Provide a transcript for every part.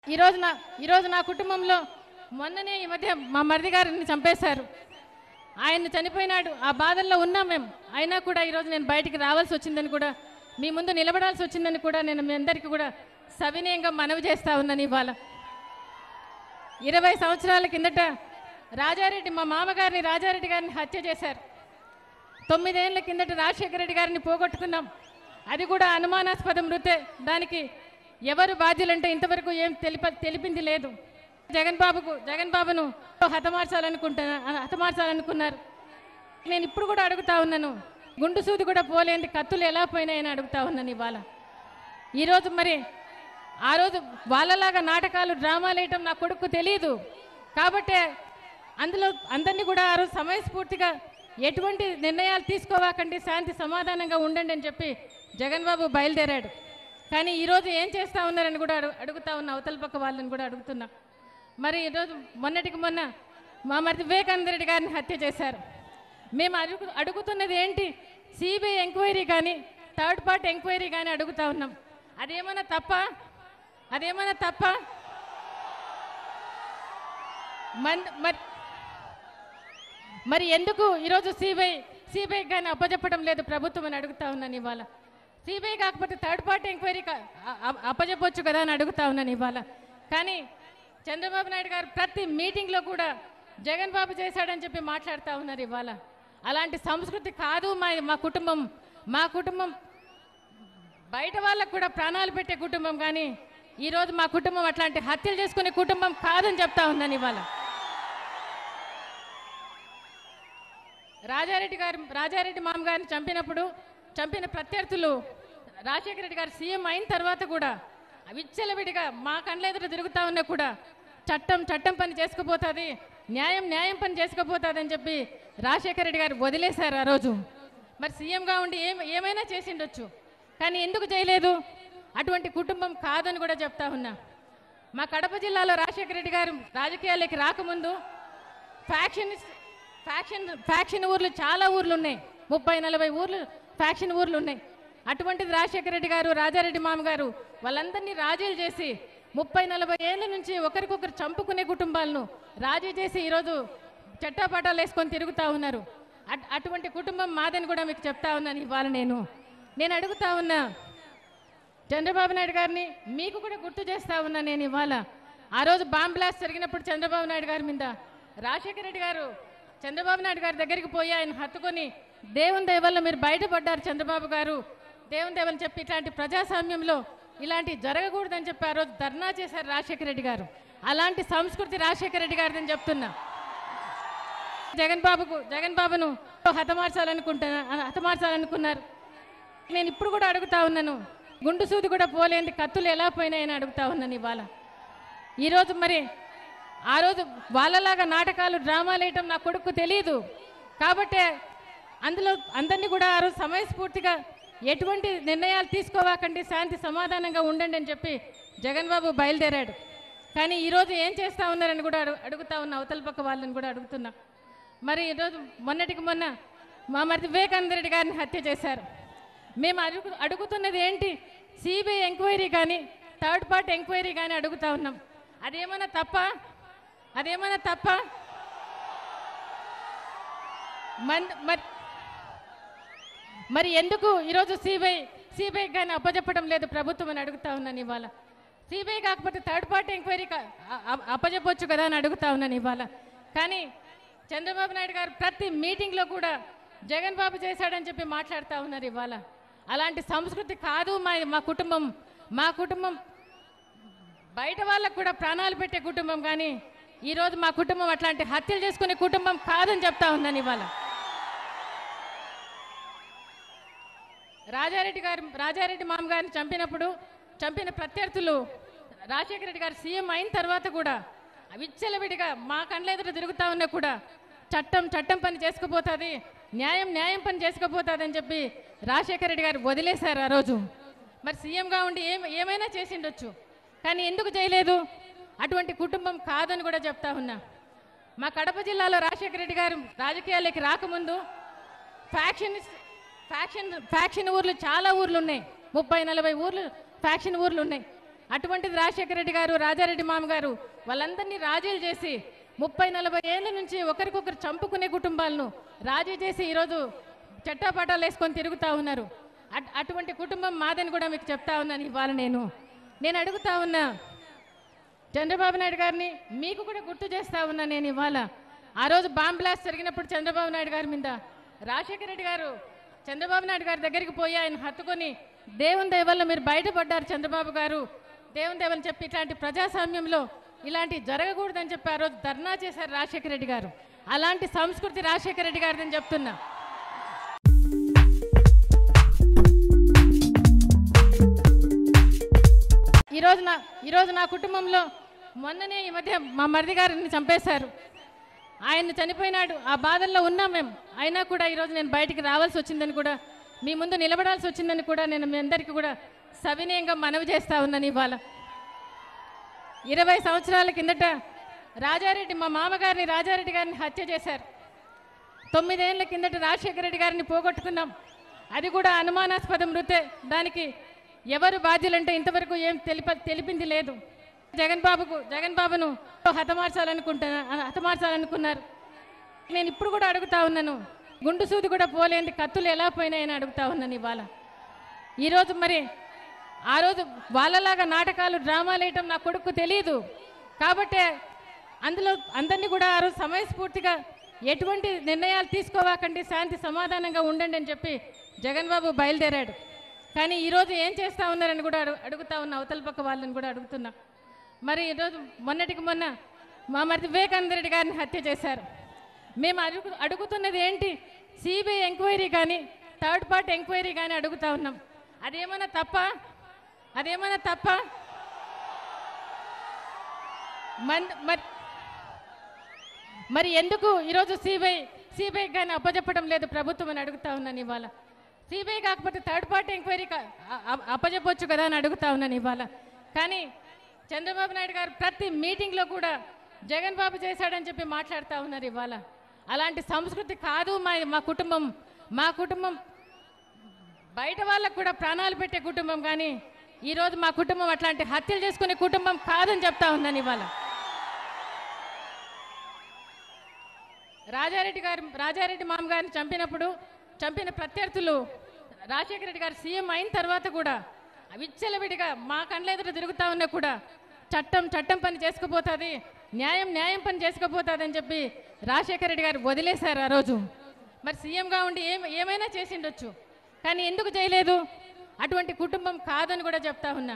ఈరోజు నా కుటుంబంలో మొన్ననే ఈ మధ్య మా మరిది గారిని చంపేశారు. ఆయన చనిపోయినాడు. ఆ బాధల్లో ఉన్నాం మేము. అయినా కూడా ఈరోజు నేను బయటికి రావాల్సి వచ్చిందని కూడా, మీ ముందు నిలబడాల్సి వచ్చిందని కూడా నేను మీ అందరికీ కూడా సవినయంగా మనవి చేస్తూ ఉన్నాను. ఇవాళ 20 సంవత్సరాల కిందట మా మామగారిని రాజారెడ్డి గారిని హత్య చేశారు. 9 ఏళ్ల కిందట రాజశేఖర రెడ్డి గారిని పోగొట్టుకున్నాం. అది కూడా అనుమానాస్పద మృతే. దానికి ఎవరు బాధ్యులంటే ఇంతవరకు ఏం తెలిపింది లేదు. జగన్ బాబును హతమార్చాలనుకున్నారు. నేను ఇప్పుడు కూడా అడుగుతా ఉన్నాను, గుండు సూది కూడా పోలేంది కత్తులు ఎలా పోయినాయని అడుగుతా ఉన్నాను. ఇవాళ ఈరోజు మరి ఆ రోజు వాళ్ళలాగా నాటకాలు డ్రామాలు వేయటం నా కొడుకు తెలియదు కాబట్టి అందులో అందరినీ కూడా ఆ రోజు సమయస్ఫూర్తిగా ఎటువంటి నిర్ణయాలు తీసుకోవాకండి, శాంతి సమాధానంగా ఉండండి అని చెప్పి జగన్ బాబు బయలుదేరాడు. కానీ ఈరోజు ఏం చేస్తూ ఉన్నారని కూడా అడుగుతా ఉన్నా, అవతల పక్క వాళ్ళని కూడా అడుగుతున్నా. మరి ఈరోజు మొన్నటికి మొన్న మా మరిది వివేకానంద రెడ్డి గారిని హత్య చేశారు. మేము అడుగుతున్నది ఏంటి, సిబిఐ ఎంక్వైరీ కానీ థర్డ్ పార్టీ ఎంక్వైరీ కానీ అడుగుతా ఉన్నాం. అదేమన్నా తప్ప మరి ఎందుకు ఈరోజు సిబిఐ కానీ అప్పచెప్పడం లేదు ప్రభుత్వం అని అడుగుతా ఉన్నాను. ఇవాళ సిబిఐ కాకపోతే థర్డ్ పార్టీ ఎంక్వైరీ అప్పచెప్పొచ్చు కదా అని అడుగుతా ఉన్నాను. ఇవాళ కానీ చంద్రబాబు నాయుడు గారు ప్రతి మీటింగ్లో కూడా జగన్ బాబు చేశాడని చెప్పి మాట్లాడుతూ ఉన్నారు. ఇవాళ అలాంటి సంస్కృతి కాదు మా కుటుంబం బయట వాళ్ళకు కూడా ప్రాణాలు పెట్టే కుటుంబం. కానీ ఈరోజు మా కుటుంబం అట్లాంటి హత్యలు చేసుకునే కుటుంబం కాదని చెప్తా ఉన్నాను. ఇవాళ రాజారెడ్డి మామ గారిని చంపిన ప్రత్యర్థులు రాజశేఖర రెడ్డి గారు సీఎం అయిన తర్వాత కూడా విచ్చలవిడిగా మా కండ్ల ఎదుట తిరుగుతా ఉన్నా కూడా చట్టం పని చేసుకుపోతుంది, న్యాయం పని చేసుకుపోతుంది అని చెప్పి రాజశేఖర రెడ్డి గారు వదిలేశారు ఆ రోజు. మరి సీఎంగా ఉండి ఏమైనా చేసిండొచ్చు, కానీ ఎందుకు చేయలేదు? అటువంటి కుటుంబం కాదని కూడా చెప్తా ఉన్నా. మా కడప జిల్లాలో రాజశేఖర రెడ్డి గారు రాజకీయాల్లోకి రాకముందు ఫ్యాక్షన్ ఊర్లు చాలా ఊర్లు ఉన్నాయి, 30-40 ఊర్లు ఫ్యాక్షన్ ఊర్లు ఉన్నాయి. అటువంటిది రాజశేఖర రెడ్డి గారు, రాజారెడ్డి మామగారు వాళ్ళందరినీ రాజీలు చేసి 30-40 ఏళ్ళ నుంచి ఒకరికొకరు చంపుకునే కుటుంబాలను రాజీ చేసి ఈరోజు చట్టాపటాలు వేసుకొని తిరుగుతూ ఉన్నారు. అటువంటి కుటుంబం మాదని కూడా మీకు చెప్తా ఉన్నాను. ఇవాళ నేను అడుగుతా ఉన్నా చంద్రబాబు నాయుడు గారిని, మీకు కూడా గుర్తు చేస్తా ఉన్నా. నేను ఇవాళ ఆ రోజు బాంబ్ బ్లాస్ట్ జరిగినప్పుడు చంద్రబాబు నాయుడు గారి మీద రాజశేఖర రెడ్డి గారు చంద్రబాబు నాయుడు గారి దగ్గరికి పోయి ఆయన హత్తుకొని దేవుని దయ వల్ల మీరు బయటపడ్డారు చంద్రబాబు గారు, దేవుని దయ వల్ల చెప్పి ఇట్లాంటి ప్రజాస్వామ్యంలో ఇలాంటి జరగకూడదని చెప్పి ఆ రోజు ధర్నా చేశారు రాజశేఖర రెడ్డి గారు. అలాంటి సంస్కృతి రాజశేఖర రెడ్డి గారిదని చెప్తున్నా. జగన్ బాబును హతమార్చాలనుకున్నారు. నేను ఇప్పుడు కూడా అడుగుతా ఉన్నాను, గుండు సూది కూడా పోలేంది కత్తులు ఎలా పోయినాయని అడుగుతా ఉన్నాను. ఇవాళ ఈరోజు మరి ఆ రోజు వాళ్ళలాగా నాటకాలు డ్రామాలు వేయటం నా కొడుకు తెలియదు కాబట్టి అందులో అందరినీ కూడా ఆ రోజు సమయస్ఫూర్తిగా ఎటువంటి నిర్ణయాలు తీసుకోవాకండి, శాంతి సమాధానంగా ఉండండి అని చెప్పి జగన్ బాబు బయలుదేరాడు. కానీ ఈరోజు ఏం చేస్తూ ఉన్నారని కూడా అడుగుతా ఉన్నా, అవతల పక్క వాళ్ళని కూడా అడుగుతున్నా. మరి ఈరోజు మొన్నటికి మొన్న మా మరిది వివేకానంద రెడ్డి గారిని హత్య చేశారు. మేము అడుగుతున్నది ఏంటి, సిబిఐ ఎంక్వైరీ కానీ థర్డ్ పార్టీ ఎంక్వైరీ కానీ అడుగుతా ఉన్నాం. అదేమన్నా తప్ప మరి ఎందుకు ఈరోజు సిబిఐ కానీ అప్పచెప్పడం లేదు ప్రభుత్వం అని అడుగుతా ఉన్నాను. ఇవాళ సిబిఐ కాకపోతే థర్డ్ పార్టీ ఎంక్వైరీ అప్పచెప్పొచ్చు కదా అని అడుగుతా ఉన్నాను. ఇవాళ కానీ చంద్రబాబు నాయుడు గారు ప్రతి మీటింగ్లో కూడా జగన్ బాబు చేశాడని చెప్పి మాట్లాడుతూ ఉన్నారు. ఇవాళ అలాంటి సంస్కృతి కాదు మా కుటుంబం బయట వాళ్ళకు కూడా ప్రాణాలు పెట్టే కుటుంబం. కానీ ఈరోజు మా కుటుంబం అట్లాంటి హత్యలు చేసుకునే కుటుంబం కాదని చెప్తా ఉన్నాను. ఇవాళ రాజారెడ్డి మామ గారిని చంపిన ప్రత్యర్థులు రాజశేఖర రెడ్డి గారు సీఎం అయిన తర్వాత కూడా విచ్చలవిడిగా మా కండ్ల ఎదుట తిరుగుతా ఉన్నా కూడా చట్టం పని చేసుకుపోతుంది, న్యాయం పని చేసుకుపోతుంది అని చెప్పి రాజశేఖర రెడ్డి గారు వదిలేశారు ఆ రోజు. మరి సీఎంగా ఉండి ఏమైనా చేసిండొచ్చు, కానీ ఎందుకు చేయలేదు? అటువంటి కుటుంబం కాదని కూడా చెప్తా ఉన్నా. మా కడప జిల్లాలో రాజశేఖర రెడ్డి గారు రాజకీయాల్లోకి రాకముందు ఫ్యాక్షన్ ఊర్లు చాలా ఊర్లు ఉన్నాయి, 30-40 ఊర్లు ఫ్యాక్షన్ ఊర్లు ఉన్నాయి. అటువంటిది రాజశేఖర రెడ్డి గారు, రాజారెడ్డి మామ గారు వాళ్ళందరినీ రాజీలు చేసి 30-40 ఏళ్ళ నుంచి ఒకరికొకరు చంపుకునే కుటుంబాలను రాజీ చేసి ఈరోజు చట్టాపటాలు వేసుకొని తిరుగుతూ ఉన్నారు. అటువంటి కుటుంబం మాదని కూడా మీకు చెప్తా ఉన్నాను. ఇవాళ నేను అడుగుతా ఉన్నా చంద్రబాబు నాయుడు గారిని, మీకు కూడా గుర్తు చేస్తా ఉన్నా. నేను ఇవాళ ఆ రోజు బాంబ్ బ్లాస్ట్ జరిగినప్పుడు చంద్రబాబు నాయుడు గారి మీద రాజశేఖర రెడ్డి గారు చంద్రబాబు నాయుడు గారి దగ్గరికి పోయి ఆయన హత్తుకొని దేవుని దయ వల్ల మీరు బయటపడ్డారు చంద్రబాబు గారు, దేవుని దయ వల్ల చెప్పి ఇట్లాంటి ప్రజాస్వామ్యంలో ఇలాంటి జరగకూడదని చెప్పి ఆ రోజు ధర్నా చేశారు రాజశేఖర రెడ్డి గారు. అలాంటి సంస్కృతి రాజశేఖర రెడ్డి గారిదని చెప్తున్నా. ఈరోజు నా కుటుంబంలో మొన్ననే ఈ మధ్య మా మరిది గారిని చంపేశారు. ఆయన చనిపోయినాడు, ఆ బాధల్లో ఉన్నాం మేము. అయినా కూడా ఈరోజు నేను బయటికి రావాల్సి వచ్చిందని కూడా, మీ ముందు నిలబడాల్సి వచ్చిందని కూడా నేను మీ అందరికీ కూడా సవినయంగా మనవి చేస్తూ ఉన్నాను. ఇవాళ 20 సంవత్సరాల కిందట రాజారెడ్డి, మా మామగారిని రాజారెడ్డి గారిని హత్య చేశారు. 9 ఏళ్ల కిందట రాజశేఖర రెడ్డి గారిని పోగొట్టుకున్నాం. అది కూడా అనుమానాస్పద మృతే. దానికి ఎవరు బాధ్యులంటే ఇంతవరకు ఏం తెలిపింది లేదు. జగన్ బాబును హతమార్చాలనుకున్నారు. నేను ఇప్పుడు కూడా అడుగుతా ఉన్నాను, గుండు సూది కూడా పోలేంది కత్తులు ఎలా పోయినాయని అడుగుతా ఉన్నాను. ఇవాళ ఈరోజు మరి ఆ రోజు వాళ్ళలాగా నాటకాలు డ్రామాలు వేయటం నా కొడుకు తెలియదు కాబట్టే అందులో అందరినీ కూడా ఆ రోజు సమయస్ఫూర్తిగా ఎటువంటి నిర్ణయాలు తీసుకోవాకండి, శాంతి సమాధానంగా ఉండండి అని చెప్పి జగన్ బాబు బయలుదేరాడు. కానీ ఈరోజు ఏం చేస్తూ ఉన్నారని కూడా అడుగుతా ఉన్నా, అవతల పక్క వాళ్ళని కూడా అడుగుతున్నా. మరి ఈరోజు మొన్నటికి మొన్న మా మరిది వివేకానంద రెడ్డి గారిని హత్య చేశారు. మేము అడుగుతున్నది ఏంటి? సిబిఐ ఎంక్వైరీ కానీ థర్డ్ పార్టీ ఎంక్వైరీ కానీ అడుగుతా ఉన్నాం. అదేమన్నా తప్ప? మరి ఎందుకు ఈరోజు సిబిఐ కానీ అప్పచెప్పడం లేదు ప్రభుత్వం అని అడుగుతా ఉన్నాను. ఇవాళ సిబిఐ కాకపోతే థర్డ్ పార్టీ ఎంక్వైరీ అప్పచెప్పొచ్చు కదా అని అడుగుతా ఉన్నాను. ఇవాళ కానీ చంద్రబాబు నాయుడు గారు ప్రతి మీటింగ్లో కూడా జగన్ బాబు చేశాడని చెప్పి మాట్లాడుతూ ఉన్నారు. ఇవాళ అలాంటి సంస్కృతి కాదు మా కుటుంబం బయట వాళ్ళకు కూడా ప్రాణాలు పెట్టే కుటుంబం. కానీ ఈరోజు మా కుటుంబం అట్లాంటి హత్యలు చేసుకునే కుటుంబం కాదని చెప్తా ఉన్నాను. ఇవాళ రాజారెడ్డి మామ గారిని చంపిన ప్రత్యర్థులు రాజశేఖర రెడ్డి గారు సీఎం అయిన తర్వాత కూడా విచ్చలవిడిగా మా కళ్ళ ఎదురు తిరుగుతా ఉన్నా కూడా చట్టం పని చేసుకుపోతుంది, న్యాయం పని చేసుకుపోతుంది అని చెప్పి రాజశేఖర రెడ్డి గారు వదిలేశారు ఆ రోజు. మరి సీఎంగా ఉండి ఏమైనా చేసిండొచ్చు, కానీ ఎందుకు చేయలేదు? అటువంటి కుటుంబం కాదని కూడా చెప్తా ఉన్నా.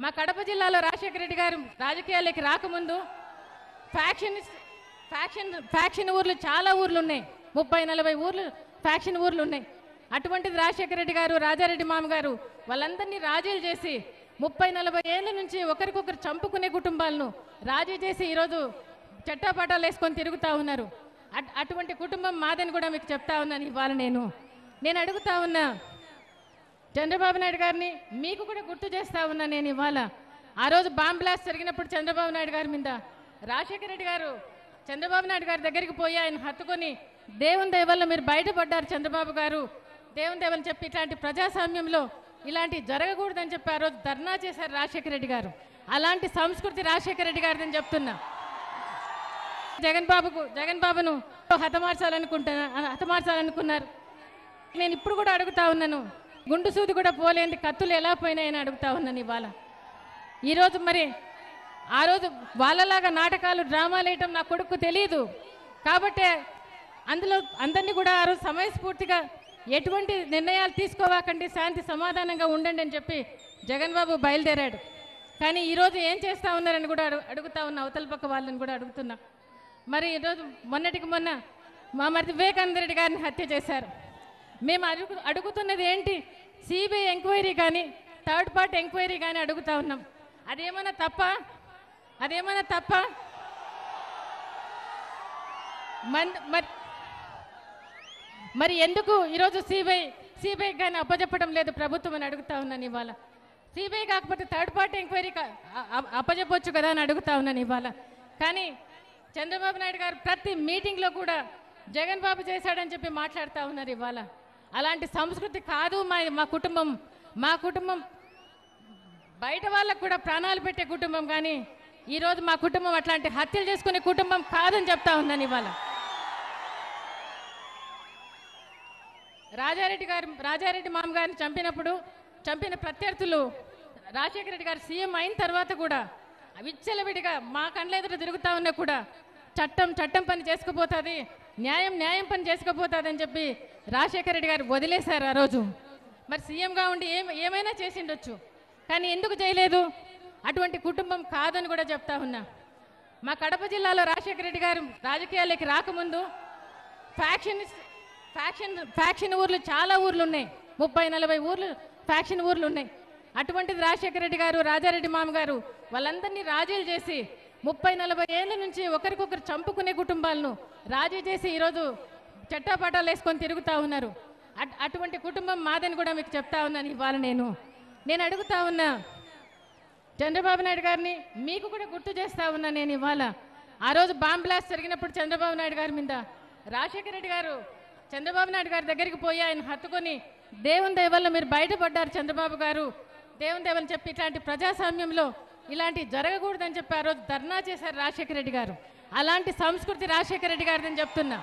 మా కడప జిల్లాలో రాజశేఖర రెడ్డి గారు రాజకీయాల్లోకి రాకముందు ఫ్యాక్షన్ ఊర్లు చాలా ఊర్లు ఉన్నాయి, 30-40 ఊర్లు ఫ్యాక్షన్ ఊర్లు ఉన్నాయి. అటువంటిది రాజశేఖర రెడ్డి గారు, రాజారెడ్డి మామ గారు వాళ్ళందరినీ రాజీలు చేసి 30-40 ఏళ్ళ నుంచి ఒకరికొకరు చంపుకునే కుటుంబాలను రాజీ చేసి ఈరోజు చట్టాపటాలు వేసుకొని తిరుగుతూ ఉన్నారు. అటువంటి కుటుంబం మాదని కూడా మీకు చెప్తా ఉన్నాను. ఇవాళ నేను అడుగుతా ఉన్నా చంద్రబాబు నాయుడు గారిని, మీకు కూడా గుర్తు చేస్తా ఉన్నా. నేను ఇవాళ ఆ రోజు బాంబ్ బ్లాస్ట్ జరిగినప్పుడు చంద్రబాబు నాయుడు గారి మీద రాజశేఖర రెడ్డి గారు చంద్రబాబు నాయుడు గారి దగ్గరికి పోయి ఆయన హత్తుకొని దేవుని దయ వల్ల మీరు బయటపడ్డారు చంద్రబాబు గారు, దేవుని దయ వల్ల చెప్పి ఇట్లాంటి ప్రజాస్వామ్యంలో ఇలాంటి జరగకూడదని చెప్పి ఆ రోజు ధర్నా చేశారు రాజశేఖర రెడ్డి గారు. అలాంటి సంస్కృతి రాజశేఖర రెడ్డి గారిని చెప్తున్నా. జగన్ బాబును హతమార్చాలనుకున్నారు. నేను ఇప్పుడు కూడా అడుగుతా ఉన్నాను, గుండు సూది కూడా పోలేంది కత్తులు ఎలా పోయినాయని అడుగుతా ఉన్నాను. ఇవాళ ఈరోజు మరి ఆ రోజు వాళ్ళలాగా నాటకాలు డ్రామాలు వేయటం నా కొడుకు తెలియదు కాబట్టే అందులో అందరినీ కూడా ఆ రోజు సమయస్ఫూర్తిగా ఎటువంటి నిర్ణయాలు తీసుకోవాకండి, శాంతి సమాధానంగా ఉండండి అని చెప్పి జగన్ బాబు బయలుదేరాడు. కానీ ఈరోజు ఏం చేస్తూ ఉన్నారని కూడా అడుగుతా ఉన్నా, అవతల పక్క వాళ్ళని కూడా అడుగుతున్నా. మరి ఈరోజు మొన్నటికి మొన్న మా మరిది వివేకానంద రెడ్డి గారిని హత్య చేశారు. మేము అడుగుతున్నది ఏంటి? సిబిఐ ఎంక్వైరీ కానీ థర్డ్ పార్టీ ఎంక్వైరీ కానీ అడుగుతా ఉన్నాం. అదేమన్నా తప్ప? మరి ఎందుకు ఈరోజు సిబిఐ కానీ అప్పచెప్పడం లేదు ప్రభుత్వం అని అడుగుతా ఉన్నాను. ఇవాళ సిబిఐ కాకపోతే థర్డ్ పార్టీ ఎంక్వైరీ అప్పచెప్పొచ్చు కదా అని అడుగుతా ఉన్నాను. ఇవాళ కానీ చంద్రబాబు నాయుడు గారు ప్రతి మీటింగ్లో కూడా జగన్ బాబు చేశాడని చెప్పి మాట్లాడుతూ ఉన్నారు. ఇవాళ అలాంటి సంస్కృతి కాదు మా కుటుంబం బయట వాళ్ళకు కూడా ప్రాణాలు పెట్టే కుటుంబం, కానీ ఈరోజు మా కుటుంబం అట్లాంటి హత్యలు చేసుకునే కుటుంబం కాదని చెప్తా ఉన్నాను. ఇవాళ రాజారెడ్డి మామ గారిని చంపిన ప్రత్యర్థులు రాజశేఖర రెడ్డి గారు సీఎం అయిన తర్వాత కూడా విచ్చలవిడిగా మా కండ్ల ఎదుట తిరుగుతా ఉన్నా కూడా చట్టం పని చేసుకుపోతుంది, న్యాయం పని చేసుకుపోతుంది అని చెప్పి రాజశేఖర రెడ్డి గారు వదిలేశారు ఆ రోజు. మరి సీఎంగా ఉండి ఏమైనా చేసిండొచ్చు, కానీ ఎందుకు చేయలేదు? అటువంటి కుటుంబం కాదని కూడా చెప్తా ఉన్నా. మా కడప జిల్లాలో రాజశేఖర రెడ్డి గారు రాజకీయాల్లోకి రాకముందు ఫ్యాక్షన్ ఊర్లు చాలా ఊర్లు ఉన్నాయి, 30-40 ఊర్లు ఫ్యాక్షన్ ఊర్లు ఉన్నాయి. అటువంటిది రాజశేఖర రెడ్డి గారు, రాజారెడ్డి మామ గారు వాళ్ళందరినీ రాజీలు చేసి 30-40 ఏళ్ళ నుంచి ఒకరికొకరు చంపుకునే కుటుంబాలను రాజీ చేసి ఈరోజు చట్టాపటాలు వేసుకొని తిరుగుతూ ఉన్నారు. అటువంటి కుటుంబం మాదని కూడా మీకు చెప్తా ఉన్నాను. ఇవాళ నేను అడుగుతా ఉన్నా చంద్రబాబు నాయుడు గారిని, మీకు కూడా గుర్తు చేస్తా ఉన్నా నేను ఇవాళ. ఆ రోజు బాంబ్ బ్లాస్ట్ జరిగినప్పుడు చంద్రబాబు నాయుడు గారి మీద రాజశేఖర రెడ్డి గారు చంద్రబాబు నాయుడు గారి దగ్గరికి పోయి ఆయన హత్తుకొని దేవుని దయ వల్ల మీరు బయటపడ్డారు చంద్రబాబు గారు, దేవుని దయ వల్ల చెప్పి ఇట్లాంటి ప్రజాస్వామ్యంలో ఇలాంటి జరగకూడదని చెప్పి ఆ రోజు ధర్నా చేశారు రాజశేఖర రెడ్డి గారు. అలాంటి సంస్కృతి రాజశేఖర రెడ్డి గారిదని చెప్తున్నా.